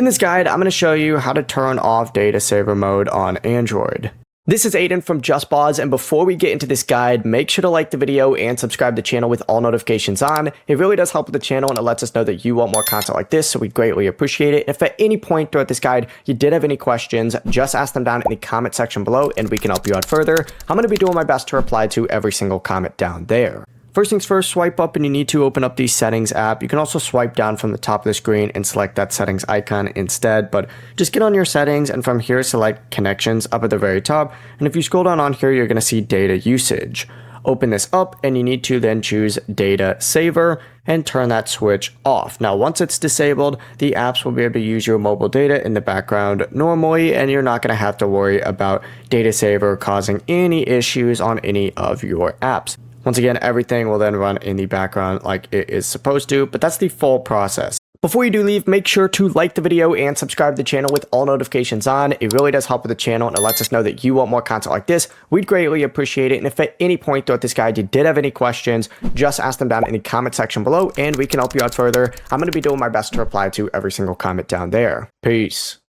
In this guide, I'm going to show you how to turn off data saver mode on Android. This is Aiden from JustBoz, and before we get into this guide, make sure to like the video and subscribe to the channel with all notifications on. It really does help with the channel, and it lets us know that you want more content like this, so we greatly appreciate it. If at any point throughout this guide you did have any questions, just ask them down in the comment section below, and we can help you out further. I'm going to be doing my best to reply to every single comment down there. First things first, swipe up and you need to open up the settings app. You can also swipe down from the top of the screen and select that settings icon instead, but just get on your settings and from here select connections up at the very top. And if you scroll down on here, you're going to see data usage. Open this up and you need to then choose data saver and turn that switch off. Now, once it's disabled, the apps will be able to use your mobile data in the background normally, and you're not going to have to worry about data saver causing any issues on any of your apps. Once again, everything will then run in the background like it is supposed to, but that's the full process. Before you do leave, make sure to like the video and subscribe to the channel with all notifications on. It really does help with the channel and it lets us know that you want more content like this. We'd greatly appreciate it. And if at any point throughout this guide you did have any questions, just ask them down in the comment section below and we can help you out further. I'm going to be doing my best to reply to every single comment down there. Peace.